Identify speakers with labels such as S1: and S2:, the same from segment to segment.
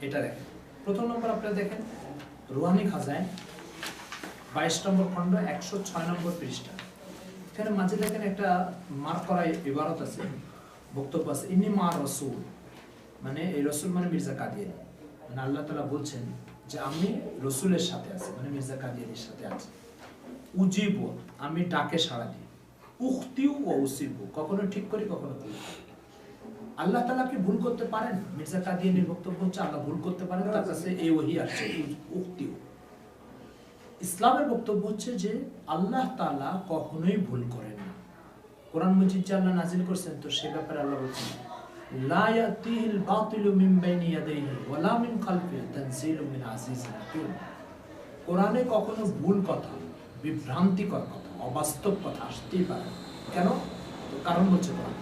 S1: এটা দেখেন। প্রথম নম্বর আপনারা দেখেন রুহানি খাজাইন 22 নম্বর খণ্ড 106 নম্বর পৃষ্ঠা। এখানে মাঝে দেখেন একটা মার্ক করা ইবারত আছে, বক্তব্য আছে, ইন্নী মা রসুল, মানে এই রসুল মানে মির্জা কাদিয়ানী, মানে আল্লাহ তাআলা বলছেন যে আমি রসুলের সাথে আছি, মানে মির্জা কাদিয়ানীর সাথে আছি। উজিব, আমি ডাকে সাড়া দিই। উখতিউ ও উসিবু, কখনো ঠিক করি কখনো ভুল করি। আল্লাহ তাআলা কি ভুল করতে পারেন? মির্জা কাদিয়ানীর বক্তব্য হচ্ছে আল্লাহ ভুল করতে পারেন, তার কাছে এই ওহী আসছে উখতিউ। ইসলামের বক্তব্য হচ্ছে যে আল্লাহ তাআলা কখনোই ভুল করেন না। কোরআন মজিদ যে আল্লাহ নাজিল করেছেন, তো সে ব্যাপারে আল্লাহ বলছেন লা ইয়াতিহিল বাতিলু মিন বাইনি ইয়াদাইহি ওয়ালা মিন খালফিহি তানজিলুম মিন আজিজিন হাকীম। কোরআনে কখনো ভুল কথা, বিভ্রান্তিকর কথা, অবাস্তব কথা আসতেই পারে। কেন? তো কারণ হচ্ছে কোরআন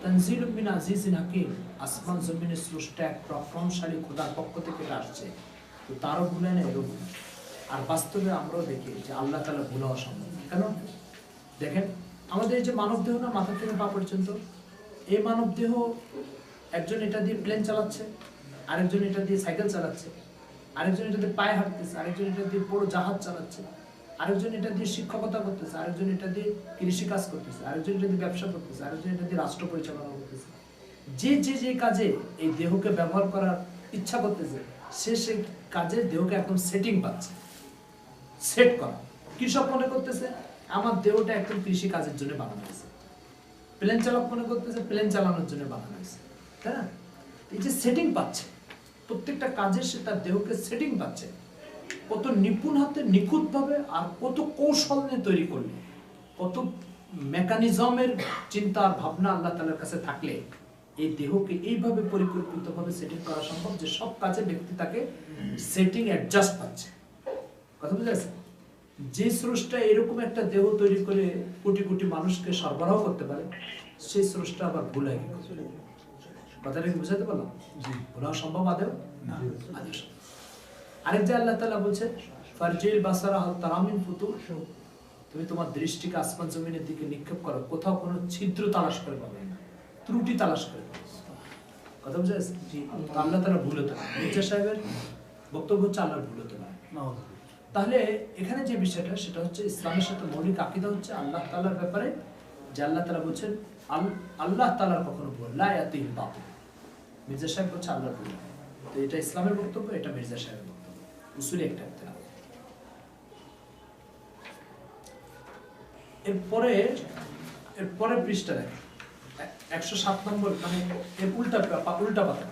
S1: তানজিলুম মিন আজিজিন হাকীম, আসমান জমিনের স্রষ্টা এক প্রজ্ঞাশালী খোদার পক্ষ থেকে এটা আসছে, তো তারও ভুল হয় না, এরও ভুল। আর বাস্তবে আমরাও দেখি যে আল্লাহ তাআলা ভুল হওয়া সম্ভব। কেন? দেখেন আমাদের এই যে মানব দেহ না, মাথা থেকে পা পর্যন্ত, এই মানব দেহ একজন এটা দিয়ে প্লেন চালাচ্ছে, আরেকজন এটা দিয়ে সাইকেল চালাচ্ছে, আরেকজন এটা দিয়ে পায়ে হাঁটতেছে, আরেকজন এটা দিয়ে বড় জাহাজ চালাচ্ছে, আরেকজন এটা দিয়ে শিক্ষকতা করতেছে, আরেকজন এটা দিয়ে কৃষি কাজ করতেছে, আরেকজন এটা দিয়ে ব্যবসা করতেছে, আরেকজন এটা দিয়ে রাষ্ট্র পরিচালনা করতেছে। যে যে যে কাজে এই দেহকে ব্যবহার করার ইচ্ছা করতেছে, সে সেই কাজে দেহকে একদম সেটিং পাচ্ছে, সেট করা। কৃষক মনে করতেছে আমার দেহটা একদম কৃষি কাজের জন্য বানানো হয়েছে, প্লেন চালক মনে করতেছে প্লেন চালানোর জন্য বানানো হয়েছে, তাই না? এই যে সেটিং পাচ্ছে, প্রত্যেকটা কাজে সে তার দেহকে সেটিং পাচ্ছে, কত নিপুণ হাতে নিখুঁত ভাবে আর কত কৌশল নিয়ে তৈরি করলে, কত মেকানিজমের চিন্তা আর ভাবনা আল্লাহ তাআলার কাছে থাকলে এই দেহকে এইভাবে পরিকল্পিতভাবে সেটিং করা সম্ভব যে সব কাজে ব্যক্তি তাকে সেটিং অ্যাডজাস্ট পাচ্ছে। কথা বুঝা গেছে? যে স্রষ্টা এরকম একটা দেহ তৈরি করে কোটি কোটি মানুষকে সরবরাহ করতে পারে, সেই স্রষ্টা আবার ভুল হয় কি করে? কথাটা কি বুঝাতে পারলাম? জি, ভুল হওয়া সম্ভব আদেও না। আরেক যে আল্লাহ তাআলা বলছে ফারজিল বাসারা হাল তারামিন ফুতুর, তুমি তোমার দৃষ্টিকে আসমান জমিনের দিকে নিক্ষেপ করো, কোথাও কোনো ছিদ্র তালাশ করে পাবে না, ত্রুটি তালাশ করে পাবে। কথা বুঝা গেছে? জি, আল্লাহ তাআলা ভুল হতে পারে। মির্জা সাহেবের বক্তব্য হচ্ছে আল্লাহর ভুল হতে পারে। তাহলে এখানে যে বিষয়টা সেটা হচ্ছে ইসলামের সাথে মৌলিক আকীদা হচ্ছে আল্লাহ তাআলার ব্যাপারে, যে আল্লাহ তাআলা বলছেন আল্লাহ তাআলার কখনো ভুল লা ইয়াতিল বাতিল। মির্জা সাহেব বলছে আল্লাহর ভুল। তো এটা ইসলামের বক্তব্য, এটা মির্জা সাহেবের বক্তব্য, উসুলি একটা ইখতিলাফ। এরপরে পৃষ্ঠা দেখেন 107 নম্বর, মানে এর উল্টা পাতা।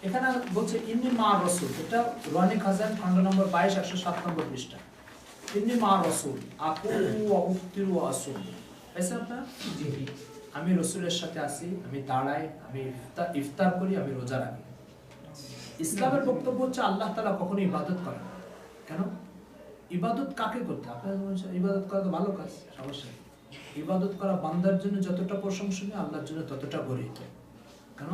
S1: এখানে বলছে ইন্নী মা রসুল, এটা রুহানি খাজাইন খণ্ড নম্বর 22 107 নম্বর পৃষ্ঠা। ইন্নী মা রসুল আকুলু ওয়া উফতিরু ওয়া আসুম, পেয়েছেন আপনারা? জি, আমি রসুলের সাথে আছি, আমি দাঁড়াই, আমি ইফতার করি, আমি রোজা রাখি। ইসলামের বক্তব্য হচ্ছে আল্লাহ তাআলা কখনো ইবাদত করেন না। কেন? ইবাদত কাকে করতে? আপনারা বলছেন ইবাদত করা তো ভালো কাজ, সমস্যা নেই। ইবাদত করা বান্দার জন্য যতটা প্রশংসনীয়, আল্লাহর জন্য ততটা গর্হিত। কেন?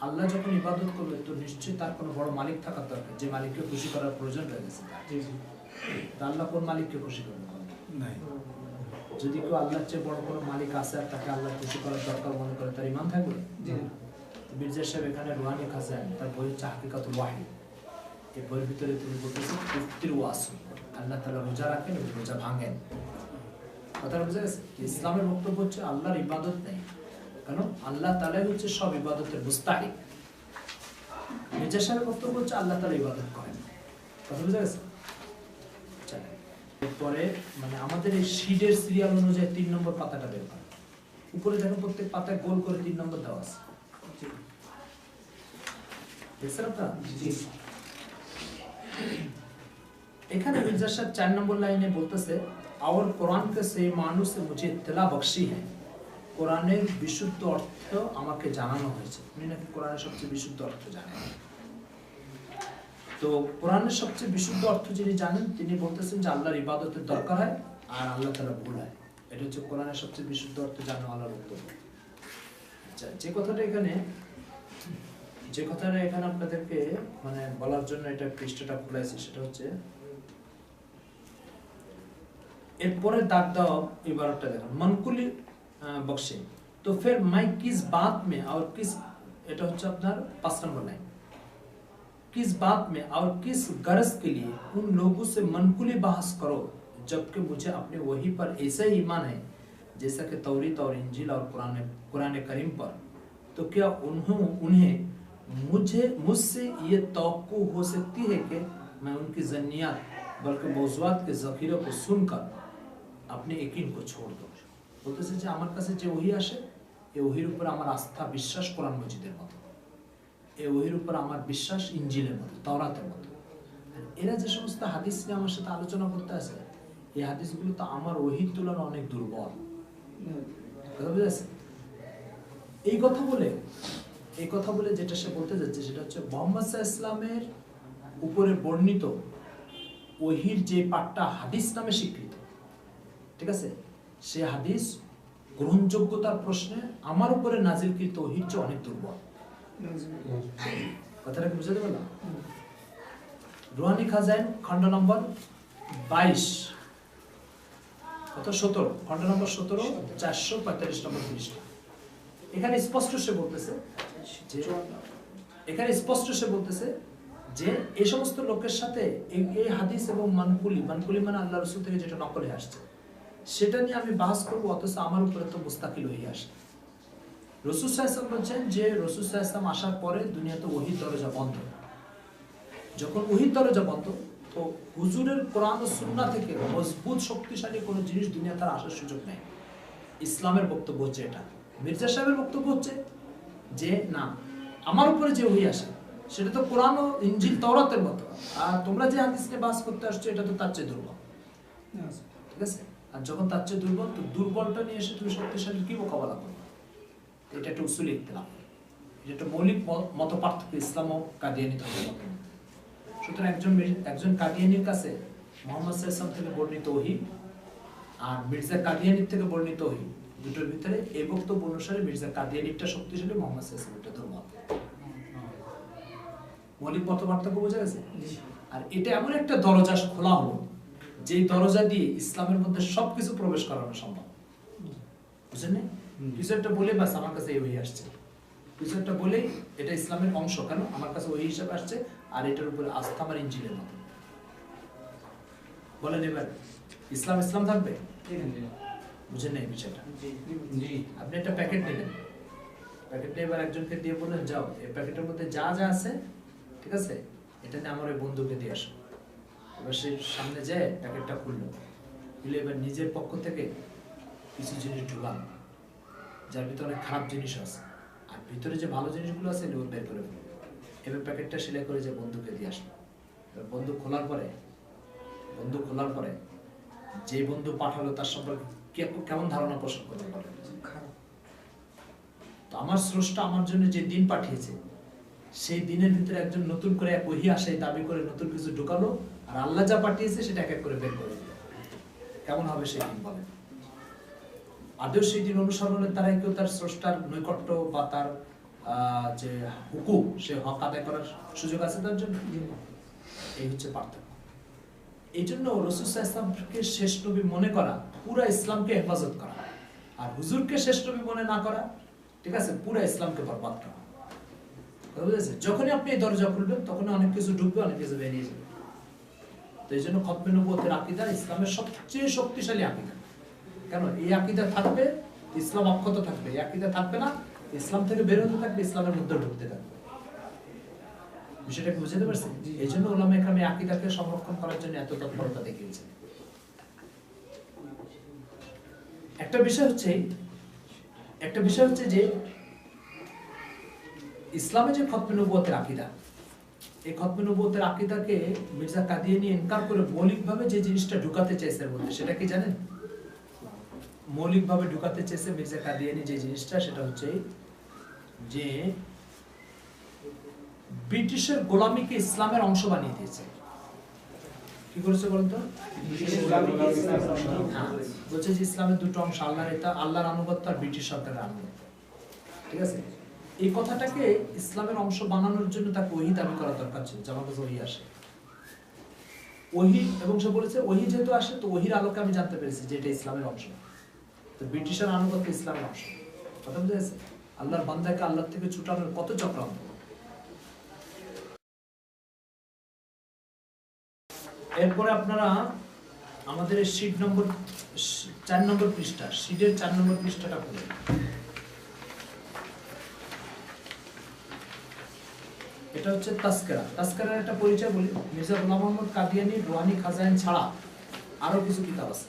S1: আল্লাহ যখন ইবাদত করবে তো নিশ্চয়ই তার কোনো বড় মালিক থাকার দরকার, যে মালিককে খুশি করার প্রয়োজন রয়েছে। আল্লাহ কোন মালিককে খুশি করবে? যদি কেউ আল্লাহর চেয়ে বড় কোনো মালিক আছে আর তাকে আল্লাহ খুশি করার দরকার মনে করে, তার ঈমান থাকবে? মির্জা সাহেব এখানে রুহানি খাজাইন তার বই হচ্ছে হাকিকাতুল ওয়াহি, এই বইয়ের ভিতরে তিনি বলতেছেন উফতির ওয়াসু, আল্লাহ তাআলা রোজা রাখেন এবং রোজা ভাঙেন। কথাটা বুঝা গেছে? ইসলামের বক্তব্য হচ্ছে আল্লাহর ইবাদত নেই, কারণ আল্লাহ তাআলাই হচ্ছে সব ইবাদতের মুস্তাহিক। মির্জা সাহেবের বক্তব্য হচ্ছে আল্লাহ তাআলা ইবাদত করেন। কথা বুঝা গেছে? এরপরে মানে আমাদের এই শীটের সিরিয়াল অনুযায়ী 3 নম্বর পাতাটা বের করা। উপরে দেখেন প্রত্যেক পাতায় গোল করে 3 নম্বর দেওয়া আছে। দেখছেন আপনারা? জি। এখানে মির্জা সাহেব 4 নম্বর লাইনে বলতেছে और कुरान के से मानू से मुझे इत्तला बख्शी है, কোরআনের বিশুদ্ধ অর্থ আমাকে জানানো হয়েছে। উনি নাকি কোরআনের সবচেয়ে বিশুদ্ধ অর্থ জানেন। তো কোরআনের সবচেয়ে বিশুদ্ধ অর্থ যিনি জানেন তিনি বলতেছেন যে আল্লাহর ইবাদতের দরকার হয় আর আল্লাহ তাআলা ভুল হয়। এটা হচ্ছে কোরআনের সবচেয়ে বিশুদ্ধ অর্থ জানা আল্লাহর বক্তব্য। আচ্ছা, যে কথাটা এখানে আপনাদেরকে মানে বলার জন্য এটা পৃষ্ঠাটা খুলেছি, সেটা হচ্ছে এরপরে দাগ দাও ইবারতটা দেখুন, মনকুলি বক্সে তো ফির मैं किस बात में और किस, এটা হচ্ছে আপনার 5 নম্বর লাইন, किस बात में और किस गरज के लिए उन लोगों से मनकुली बहस करो जबकि मुझे अपने वही पर ऐसा ही ईमान है जैसा कि तौरीत और इंजील और कुरान करीम पर, तो क्या उन्हें मुझसे ये तवक्को हो सकती है कि मैं उनकी जन्नियात बल्कि मौज़ूआत के ज़ख़ीरे को सुनकर अपने यकीन को छोड़ दूँ। বলতেছে যে আমার কাছে যে ওহী আসে এই ওহীর উপর আমার আস্থা বিশ্বাস কোরআন মজিদের মতো, এই ওহীর উপর আমার বিশ্বাস ইনজিলের মতো, তাওরাতের মতো। এরা যে সমস্ত হাদিস নিয়ে আমার সাথে আলোচনা করতে আসে এই হাদিসগুলো তো আমার ওহীর তুলনায় অনেক দুর্বল। কথা বুঝেছে? এই কথা বলে যেটা সে বলতে যাচ্ছে সেটা হচ্ছে মুহাম্মদ সাল্লাল্লাহু আলাইহি ওয়াসাল্লামের উপরে বর্ণিত ওহীর যে পাঠটা হাদিস নামে স্বীকৃত, ঠিক আছে, সে হাদিস গ্রহণযোগ্যতার প্রশ্নে আমার উপরে নাজিলকৃত ওহীর চেয়ে অনেক দুর্বল। কথাটা কি বুঝতে পারলাম? রুহানি খাজাইন খণ্ড নম্বর 22 অথবা 17, খণ্ড নম্বর 17 445 নম্বর পৃষ্ঠা। এখানে স্পষ্ট সে বলতেছে যে এই সমস্ত লোকের সাথে এই হাদিস এবং মানকুলি মানে আল্লাহ রাসূল থেকে যেটা নকলে আসছে সেটা নিয়ে আমি বাস করবো, অথচ আমার উপরে তো মুস্তাকিল ওহী আসে। রাসূল সাল্লাল্লাহু আলাইহি ওয়াসাল্লাম বলছেন যে রাসূল সাল্লাল্লাহু আলাইহি ওয়াসাল্লাম আসার পরে দুনিয়াতে ওহীর দরজা বন্ধ। যখন ওহীর দরজা বন্ধ তো হুজুরের কোরআন ও সুন্নাহ থেকে মজবুত শক্তিশালী কোনো জিনিস দুনিয়াতে আসার সুযোগ নেই। ইসলামের বক্তব্য হচ্ছে এটা। মির্জা সাহেবের বক্তব্য হচ্ছে যে না, আমার উপরে যে ওহী আসে সেটা তো কোরআন ও ইনজিল তাওরাতের মতো, আর তোমরা যে হাদিস নিয়ে বাস করতে আসছো এটা তো তার চেয়ে দুর্বল। ঠিক আছে? আর যখন তার চেয়ে দুর্বল, তো দুর্বলটা নিয়ে এসে তুমি শক্তিশালী কি মোকাবেলা করবে? এটা একটা উসুলি ইখতিলাফ, এটা একটা মৌলিক মত পার্থক্য ইসলাম ও কাদিয়ানি ধর্মের মধ্যে। সুতরাং একজন কাদিয়ানির কাছে মুহাম্মদ সাল্লাল্লাহু আলাইহি ওয়াসাল্লাম থেকে বর্ণিত ওহী আর মির্জা কাদিয়ানির থেকে বর্ণিত ওহী দুটোর ভিতরে এই বক্তব্য অনুসারে মির্জা কাদিয়ানিরটা শক্তিশালী, মুহাম্মদ সাল্লাল্লাহু আলাইহি ওয়াসাল্লামটা দুর্বল। মৌলিক মত পার্থক্য বোঝা গেছে? আর এটা এমন একটা দরজা খোলা হলো যে দরজা দিয়ে ইসলামের মধ্যে সবকিছু প্রবেশ করানো সম্ভব। বুঝছেন না? কিছু একটা বলে বাস আমার কাছে এই ওহী আসছে, কিছু একটা বলেই এটা ইসলামের অংশ, কেন আমার কাছে ওহী হিসেবে আসছে আর এটার উপরে আস্থা আমার ইনজিলের মতো। বলেন এবার ইসলাম থাকবে? বুঝেন না এই বিষয়টা? আপনি একটা প্যাকেট নিলেন, প্যাকেটটা এবার একজনকে দিয়ে বললেন যাও এই প্যাকেটের মধ্যে যা যা আছে, ঠিক আছে, এটা নিয়ে আমার ওই বন্ধুকে দিয়ে আসো। এবার সে সামনে যায় প্যাকেটটা খুললো, খুলে এবার নিজের পক্ষ থেকে কিছু জিনিস ঢুকান যার ভিতরে অনেক খারাপ জিনিস আছে, আর ভিতরে যে ভালো জিনিসগুলো আছে এগুলো বের করে ফেলবে। এবার প্যাকেটটা সেলাই করে যে বন্ধুকে দিয়ে আসলো। এবার বন্ধু খোলার পরে যে বন্ধু পাঠালো তার সম্পর্কে কেমন ধারণা পোষণ করতে পারে? তো আমার স্রষ্টা আমার জন্য যে দিন পাঠিয়েছে সেই দিনের ভিতরে একজন নতুন করে এক ওহী আসে দাবি করে নতুন কিছু ঢুকালো, আর আল্লাহ যা পাঠিয়েছে সেটা এক এক করে বের করে দিল। কেমন হবে সেই দিন বলেন? আদৌ সেই দিন অনুসরণের দ্বারাই কেউ তার স্রষ্টার নৈকট্য বা তার যে হুকুম সে হক আদায় করার সুযোগ আছে তার জন্য? এই হচ্ছে পার্থক্য। এই জন্য রাসূল সাল্লাল্লাহু আলাইহি ওয়াসাল্লামকে শেষ নবী মনে করা পুরো ইসলামকে হেফাজত করা, আর হুজুরকে শেষ নবী মনে না করা, ঠিক আছে, পুরো ইসলামকে বরবাদ করা। বুঝেছে? যখনই আপনি এই দরজা খুলবেন তখনই অনেক কিছু ঢুকবে, অনেক কিছু বেরিয়ে যাবে। তো এই জন্য খতমে নবুয়তের আকীদা ইসলামের সবচেয়ে শক্তিশালী আকীদা। কেন? এই আকীদা থাকবে ইসলাম অক্ষত থাকবে, এই আকীদা থাকবে না ইসলাম থেকে বের হতে থাকবে, ইসলামের মধ্যে ঢুকতে থাকবে। বিষয়টা কি বুঝতে পারছেন? এই জন্য উলামা ইকরাম এই আকীদাকে সংরক্ষণ করার জন্য এত তৎপরতা দেখিয়েছেন। একটা বিষয় হচ্ছে যে ইসলামে যে খতমে নবুয়তের আকীদা, এই খতমে নবুয়তের আকীদাকে মির্জা কাদিয়ানী ইনকার করে মৌলিকভাবে যে জিনিসটা ঢুকাতে চাইছে এর মধ্যে, সেটা কি জানেন? মৌলিকভাবে ঢুকাতে চেয়েছে মির্জা কাদিয়ানী যে জিনিসটা, সেটা হচ্ছে যে ব্রিটিশের গোলামীকে ইসলামের অংশ বানিয়ে দিয়েছে। কি করেছে বলতো? বলছে যে ইসলামের দুটো অংশ, আল্লাহর আনুগত্য আর ব্রিটিশ সরকারের আনুগত্য। ঠিক আছে? এই কথাটাকে ইসলামের অংশ বানানোর জন্য তাকে ওহী দাবি করা দরকার ছিল, যে আমার কাছে ওহী আসে। ওহী, এবং সে বলেছে ওহী যেহেতু আসে তো ওহীর আলোকে আমি জানতে পেরেছি যে এটা ইসলামের অংশ। তো ব্রিটিশের আনুগত্য ইসলামের অংশ। কথা বুঝে গেছে? আল্লাহর বান্দাকে আল্লাহ থেকে ছুটানোর কত চক্রান্ত। এরপরে আপনারা আমাদের শীট নম্বর 4 নম্বর পৃষ্ঠা, শীটের 4 নম্বর পৃষ্ঠাটা খুলুন। এটা হচ্ছে তাস্কেরা। তাস্কেরার একটা পরিচয় বলি। মির্জা গোলাম মোহাম্মদ কাদিয়ানী রুহানি খাজাইন ছাড়া আরো কিছু কিতাব আছে।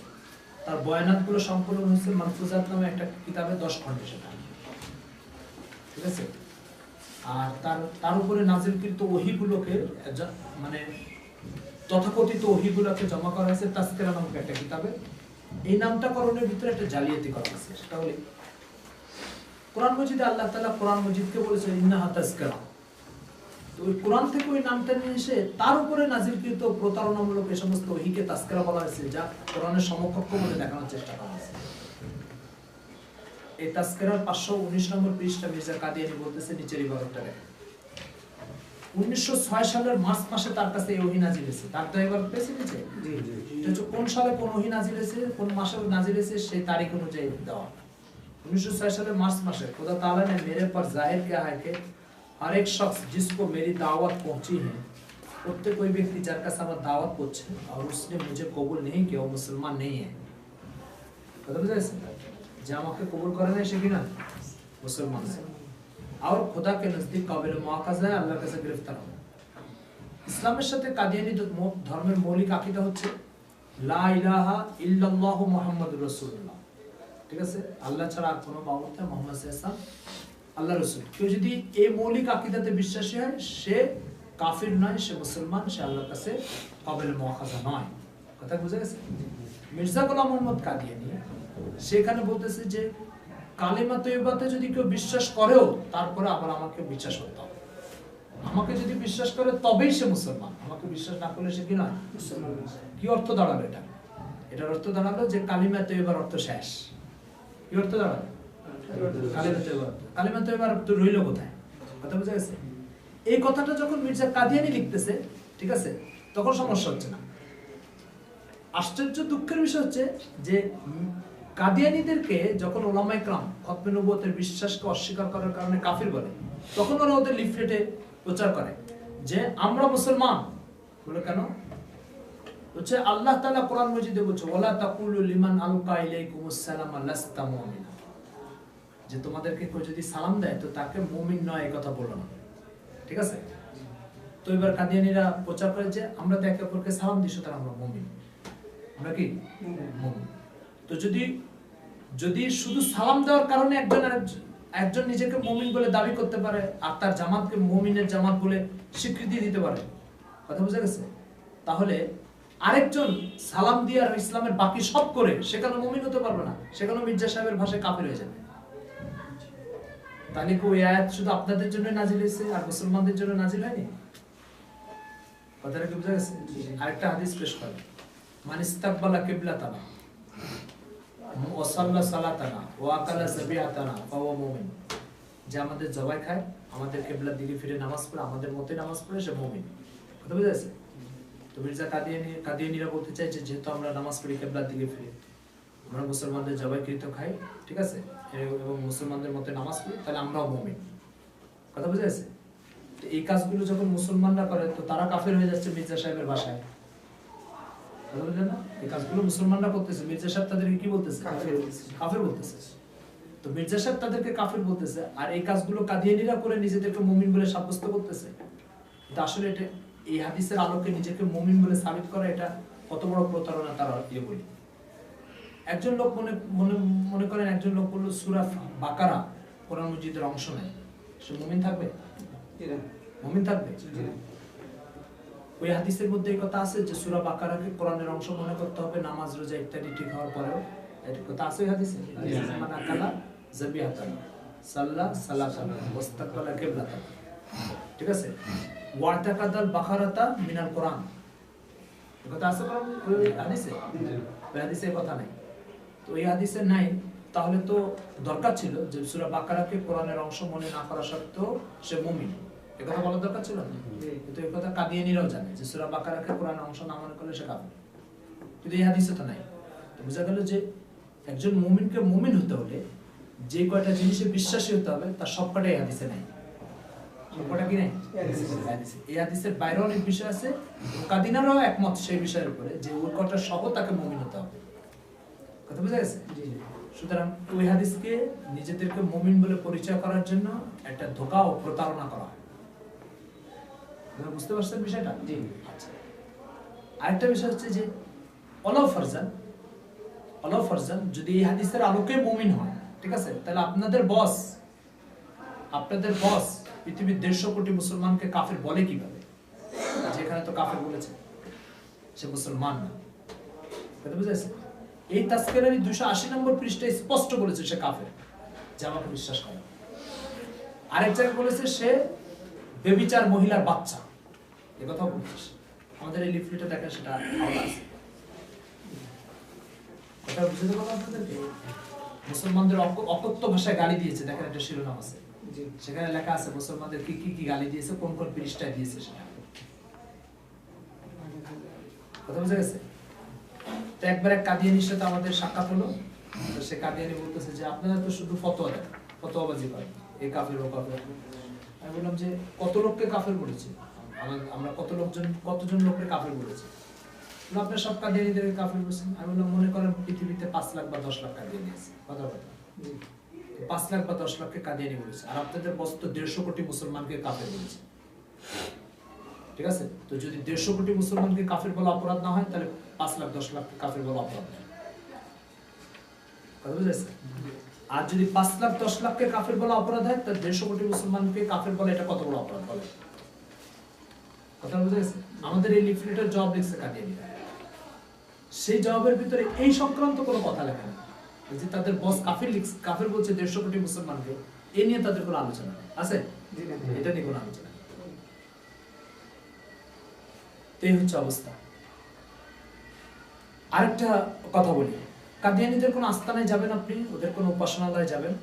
S1: তার বয়ানাতগুলো সম্পূর্ণ হয়েছে মানফুজাত নামে একটা কিতাবে 10 খণ্ডে, সেটা ঠিক আছে। আর তার উপরে নাজিলকৃত ওহীগুলোকে মানে তথাকথিত ওহীগুলোকে জমা করা হয়েছে তাস্কেরা নামক একটা কিতাবে। এই নামটা করণের ভিতরে একটা জালিয়াতি করা হয়েছে। সেটা হলো কোরআন মজিদে আল্লাহ তাআলা কোরআন মজিদকে বলেছে ইন্নাহা তাস্কেরা। তো ওই কোরআন থেকে ওই নামটা নিয়ে এসে তার উপরে নাজিলকৃত প্রতারণামূলক এই সমস্ত ওহীকে তাস্কেরা বলা হয়েছে, যা কোরআনের সমকক্ষ বলে দেখানোর চেষ্টা করা হয়েছে। এই তাস্কেরার 519 নম্বর পৃষ্ঠা মির্জা কাদিয়ানী বলতেছে নিচের ইবারতটা দেখেন। 1906 সালের মার্চ মাসে তার কাছে এই ওহী নাজিল হয়েছে। তার তো এবার পেয়েছে নিচে, জি জি, এটা হচ্ছে কোন সালে কোন ওহী নাজিল হয়েছে, কোন মাসে নাজিল হয়েছে, সেই তারিখ অনুযায়ী দেওয়া। 1906 সালের মার্চ মাসে खुदा ताला ने मेरे पर जाहिर किया है कि हर एक शख्स जिसको मेरी दावत पहुंची है, প্রত্যেক कोई व्यक्ति যার কাছে আমার দাওয়াত পৌঁছে और उसने मुझे कबूल नहीं किया, वो मुसलमान नहीं है। কথা বুঝাইছে? যে আমাকে কবুল করে না সে কি না মুসলমান है। और खुदा के नजदीक काबिल मुआखाजा है, আল্লাহর কাছে গ্রেফতার হবে। ইসলামের সাথে কাদিয়ানী ধর্মের মৌলিক আকীদা হচ্ছে লা ইলাহা ইল্লাল্লাহু মুহাম্মাদুর রাসূলুল্লাহ। ঠিক আছে, আল্লাহ ছাড়া আর কোনো মাবুদ নেই, মুহাম্মদ সাল্লাল্লাহু আলাইহি ওয়াসাল্লাম আল্লাহর রাসূল। কেউ যদি এই মৌলিক আকীদাতে বিশ্বাসী হয়, সে কাফির নয়, সে মুসলমান, সে আল্লাহর কাছে কাবিল মুআখাযা নয়। কথা বুঝা গেছে? মির্জা গোলাম মোহাম্মদ কাদিয়ানী সেখানে বলতেছে যে কালিমা তৈয়বাতে যদি কেউ বিশ্বাস করেও তারপরে আবার আমাকে বিশ্বাস করতে হবে। আমাকে যদি বিশ্বাস করে তবেই সে মুসলমান, আমাকে বিশ্বাস না করলে সে কি নয় মুসলমান। কি অর্থ দাঁড়ালো এটা? এটার অর্থ দাঁড়ালো যে কালিমা তৈয়বার অর্থ শেষ। কি অর্থ দাঁড়ালো? কালিমা তৈয়বার অর্থ রইল কোথায়? কথা বুঝা গেছে? এই কথাটা যখন মির্জা কাদিয়ানী লিখতেছে, ঠিক আছে, তখন সমস্যা হচ্ছে না। আশ্চর্য দুঃখের বিষয় হচ্ছে যে কাদিয়ানীদেরকে যখন উলামায়ে কেরাম খতমে নবুয়তের বিশ্বাসকে অস্বীকার করার কারণে কাফির বলে, তখন ওরা ওদের লিফলেটে প্রচার করে যে আমরা মুসলমান। বলে কেন? হচ্ছে আল্লাহ তাআলা কোরআন মাজিদে বলছে ওয়ালা তাকুলু লিমান আলকা ইলাইকুমুস সালাম লাস্তা মুমিনা, যে তোমাদেরকে কেউ যদি সালাম দেয় তো তাকে মুমিন নয়, এই কথা বলো না। ঠিক আছে? তো এবার কাদিয়ানীরা প্রচার করে যে আমরা তো একে অপরকে সালাম দিই, সুতরাং আমরা মুমিন। আমরা কি মুমিন? তো যদি শুধু সালাম দেওয়ার কারণে একজন নিজেকে মুমিন বলে দাবি করতে পারে আর তার জামাতকে মুমিনের জামাত বলে স্বীকৃতি দিতে পারে, কথা বুঝা গেছে, তাহলে আরেকজন সালাম দিয়ে আর ইসলামের বাকি সব করে সেখানে মুমিন হতে পারবে না, সেখানে মির্জা সাহেবের ভাষায় কাফির হয়ে যাবে। তাহলে কি ওই আয়াত শুধু আপনাদের জন্য নাজিল হয়েছে আর মুসলমানদের জন্য নাজিল হয়নি? কথাটা কি বুঝা গেছে? আরেকটা হাদিস পেশ করে মান ইস্তাকবালা কিবলাতানা ওয়া সাল্লা সালাতানা ওয়া আকালা যাবিয়াতানা ফাহুয়া মুমিন, যে আমাদের জবাই খায়, আমাদের কিবলার দিকে ফিরে নামাজ পড়ে, আমাদের মতে নামাজ পড়ে, সে মুমিন। কথা বুঝা গেছে? তো মির্জা কাদিয়ানীরা বলতে চাই যে যেহেতু আমরা নামাজ পড়ি কিবলার দিকে ফিরে, আমরা মুসলমানদের জবাইকৃত খাই, ঠিক আছে, এবং মুসলমানদের মতে নামাজ পড়ি, তাহলে আমরাও মুমিন। কথা বুঝা গেছে? তো এই কাজগুলো যখন মুসলমানরা করে তো তারা কাফের হয়ে যাচ্ছে মির্জা সাহেবের ভাষায়। কথা বুঝলেন না? এই কাজগুলো মুসলমানরা করতেছে, মির্জা সাহেব তাদেরকে কি বলতেছে? কাফের বলতেছে। তো মির্জা সাহেব তাদেরকে কাফের বলতেছে, আর এই কাজগুলো কাদিয়ানীরা করে নিজেদেরকে মুমিন বলে সাব্যস্ত করতেছে। কিন্তু আসলে এটা এই হাদিসের আলোকে নিজেকে মুমিন বলে সাবিত করা, এটা কত বড় প্রতারণা তারা বলি। একজন লোক মনে করেন একজন লোক বলল সূরা বাকারা কোরআন মাজিদের অংশ নেয়, সে মুমিন থাকবে? মুমিন থাকবে? ওই হাদিসের মধ্যে এই কথা আছে যে সূরা বাকারাকে কোরআনের অংশ মনে করতে হবে নামাজ রোজা ইত্যাদি ঠিক হওয়ার পরেও। এই কথা আছে ওই হাদিসে? মান আকালা যাবিয়াতান সাল্লা সালাতান ওয়াস্তাকবালা কিবলাতান। ঠিক আছে? ওয়াতাকাদাল বাকারাতা মিনাল কোরআন, এই কথা আছে ওই হাদিসে? ওই হাদিসে কথা নাই। তো এই হাদিসে নাই, তাহলে তো দরকার ছিল যে সূরা বাকারাকে কোরআনের অংশ মনে না করা সত্ত্বেও সে মুমিন, এই কথা বলার দরকার ছিল না? কিন্তু এই কথা কাদিয়ানীরাও জানে যে সূরা বাকারাকে কোরআনের অংশ না মনে করলে সে কাফের। কিন্তু এই হাদিসে তো নাই। তো বোঝা গেল যে একজন মুমিনকে মুমিন হতে হলে যে কয়টা জিনিসে বিশ্বাসী হতে হবে তার সবকটাই হাদিসে নাই। অঙ্কটা কি নাই? এই হাদিসের বাইরে অনেক বিষয় আছে, মুকাদ্দিনারও একমত সেই বিষয়ের উপরে যে উল্কটা সহ তাকে মুমিন হতে হবে। কথা বুঝা গেছে? সুতরাং ওই হাদিসকে নিজেদেরকে মুমিন বলে পরিচয় করার জন্য একটা ধোঁকা ও প্রতারণা করা হয়। বুঝতে পারছেন বিষয়টা? আচ্ছা, আরেকটা বিষয় হচ্ছে যে অলাউ ফারজান যদি এই হাদিসের আলোকে মুমিন হয়, ঠিক আছে, তাহলে আপনাদের বস পৃথিবীর 150 কোটি মুসলমানকে কাফের বলে কিভাবে? যেখানে তো কাফের বলেছে সে মুসলমান না। কথা বুঝেছে? এই তাসকিরার 280 নম্বর পৃষ্ঠায় স্পষ্ট বলেছে সে কাফের, যে আমাকে বিশ্বাস করে। আরেক জায়গায় বলেছে সে বেবিচার মহিলার বাচ্চা, এই কথা বলছে। আমাদের এই লিফলেটে দেখা সেটা আলাদা আছে। কথা বুঝতে পারলাম আপনাদেরকে? মুসলমানদের অকথ্য ভাষায় গালি দিয়েছে, দেখেন একটা শিরোনাম আছে, সেখানে লেখা আছে মুসলমানদের কি কি গালি দিয়েছে, কোন কোন পৃষ্ঠায় দিয়েছে সেটা। কথা বুঝা গেছে? তো একবার এক কাদিয়ানির সাথে আমাদের সাক্ষাৎ হলো, তো সে কাদিয়ানি বলতেছে যে আপনারা তো শুধু ফতোয়া দেন, ফতোয়াবাজি করেন, এই কাফের ও কাফের। আমি বললাম যে কত লোককে কাফের বলেছে, আমরা কতজন লোককে কাফের বলেছি? আপনার সব কাদিয়ানিদের কাফের বলছেন। আমি বললাম মনে করেন পৃথিবীতে 5 লাখ বা 10 লাখ কাদিয়ানি আছে, কথা 5 লাখ বা 10 লাখকে কাদিয়ানি বলেছে, আর আপনাদের বস্তু 150 কোটি মুসলমানকে কাফের বলেছে, ঠিক আছে? তো যদি 150 কোটি মুসলমানকে কাফের বলা অপরাধ না হয়, তাহলে 5 লাখ 10 লাখকে কাফের বলা অপরাধ নয়। কথা বুঝেছে? আর যদি 5 লাখ 10 লাখকে কাফের বলা অপরাধ হয়, তাহলে 150 কোটি মুসলমানকে কাফের বলা এটা কত বড় অপরাধ বলে? কথা বুঝেছে? আমাদের এই লিফলেটের জবাব লিখছে কাদিয়ানি, সেই জবাবের ভিতরে এই সংক্রান্ত কোনো কথা লেখা নেই যে তাদের বস কাফের বলছে 150 কোটি মুসলমানকে, এই নিয়ে তাদের কোনো আলোচনা আছে? এটা নিয়ে কোনো আলোচনা। এই হচ্ছে অবস্থা। আরেকটা কথা বলি, কাদিয়ানীদের কোনো আস্তানায় যাবেন আপনি, ওদের কোনো উপাসনালয়ে যাবেন,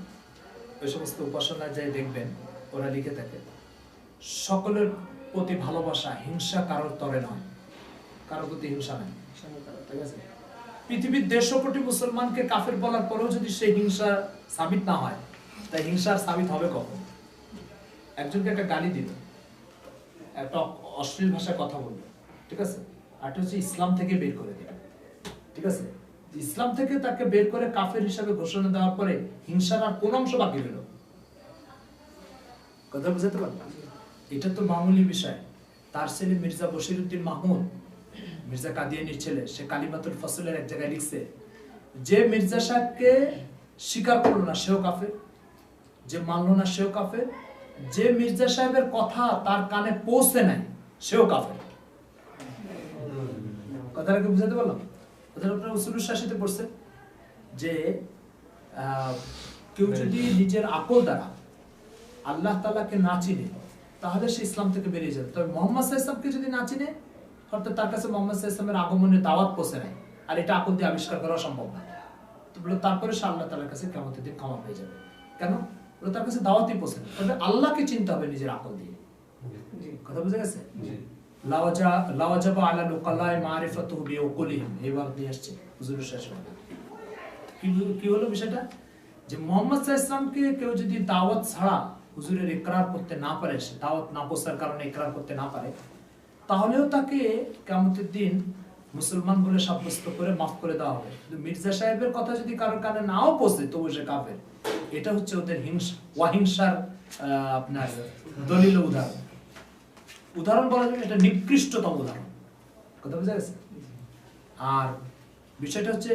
S1: ওই সমস্ত উপাসনায় যাই দেখবেন ওরা লিখে থাকে সকলের প্রতি ভালোবাসা, হিংসা কারোর তরে নয়, কারোর প্রতি হিংসা নাই, ঠিক আছে? পৃথিবীর 150 কোটি মুসলমানকে কাফের বলার পরেও যদি সেই হিংসা সাবিত না হয়, তাই হিংসার সাবিত হবে কখন? একজনকে একটা গালি দিল, একটা অশ্লীল ভাষায় কথা বলল, ঠিক আছে, আর হচ্ছে ইসলাম থেকে বের করে দিল, ঠিক আছে? ইসলাম থেকে তাকে বের করে কাফের হিসাবে ঘোষণা দেওয়ার পরে হিংসার আর কোন অংশ বাকি রইল? কথা বুঝতে পারলাম? এটা তো মামুলি বিষয়। তার ছেলে মির্জা বশিরউদ্দিন মাহমুদ, মির্জা কাদিয়ানির ছেলে, সে কালিমাতুল ফসলের এক জায়গায় লিখছে যে মির্জা সাহেবকে স্বীকার করলো না সেও কাফের, যে মানলো না সেও কাফের, যে মির্জা সাহেবের কথা তার কানে পৌঁছে নাই সেও কাফের। কথাটা কি বুঝাতে পারলাম? কথাটা আপনারা উসুলুল শাসিতে পড়ছেন যে কেউ যদি নিজের আকল দ্বারা আল্লাহ তাআলাকে না চিনে তাহলে সে ইসলাম থেকে বেরিয়ে যাবে। তবে মুহাম্মদ সাল্লাল্লাহু আলাইহি ওয়াসাল্লামকে যদি না চিনে, অর্থাৎ তার কাছে মুহাম্মদ সাল্লাল্লাহু আলাইহি ওয়াসাল্লামের আগমনের দাওয়াত পৌঁছে নাই, আর এটা আকল দিয়ে আবিষ্কার করা সম্ভব না, তো বলে তারপরে সে আল্লাহ তাআলার কাছে কিয়ামতের দিন ক্ষমা পেয়ে যাবে। কেন? বলে তার কাছে দাওয়াতই পৌঁছে না। তবে আল্লাহকে চিনতে হবে নিজের আকল দিয়ে। কথা বুঝা গেছে? লাওয়াজাবা আলা লুকালাই মারিফাতুহু বিউকুলিহিম, এইবার নিয়ে আসছে হুজুরের শেষ কথা। কি হলো বিষয়টা? যে মুহাম্মদ সাল্লাল্লাহু আলাইহি ওয়াসাল্লামকে কেউ যদি দাওয়াত ছাড়া হুজুরের ইকরার করতে না পারে, সে দাওয়াত না পৌঁছার কারণে ইকরার করতে না পারে, তাহলেও তাকে কিয়ামতের দিন মুসলমান বলে সাব্যস্ত করে মাফ করে দেওয়া হবে। কিন্তু মির্জা সাহেবের কথা যদি কারোর কানে নাও পৌঁছে তবু সে কাফের। এটা হচ্ছে ওদের ওয়াহিংসার আপনার দলিল উদাহরণ বলা যাবে, এটা নিকৃষ্টতম উদাহরণ। কথা বুঝা গেছে? আর বিষয়টা হচ্ছে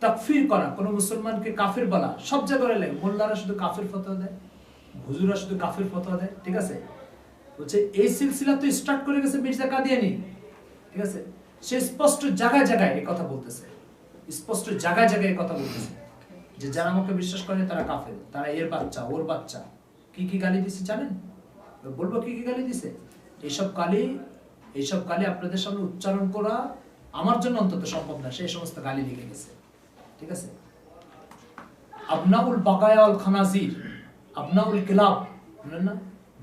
S1: তাকফির করা, কোন মুসলমানকে কাফের বলা, সব জায়গায় লাগে। মোল্লারা শুধু কাফের ফতোয়া দেয়, হুজুররা শুধু কাফের ফতোয়া দেয়, ঠিক আছে? বলছে এই সিলসিলা তো স্টার্ট করে গেছে মির্জা কাদিয়ানি, ঠিক আছে? সে স্পষ্ট জায়গায় জায়গায় এই কথা বলতেছে, স্পষ্ট জায়গায় জায়গায় এই কথা বলতেছে যে যারা আমাকে বিশ্বাস করে তারা কাফের, তারা এর বাচ্চা ওর বাচ্চা। কি কি গালি দিছে জানেন? বলবো কি কি গালি দিছে? এইসব গালি আপনাদের সামনে উচ্চারণ করা আমার জন্য অন্তত সম্ভব না, সেই সমস্ত গালি লিখে গেছে, ঠিক আছে? আবনাউল বাগায়া ওয়াল খানাজির, আবনাউল কিলাব, বুঝলেন না?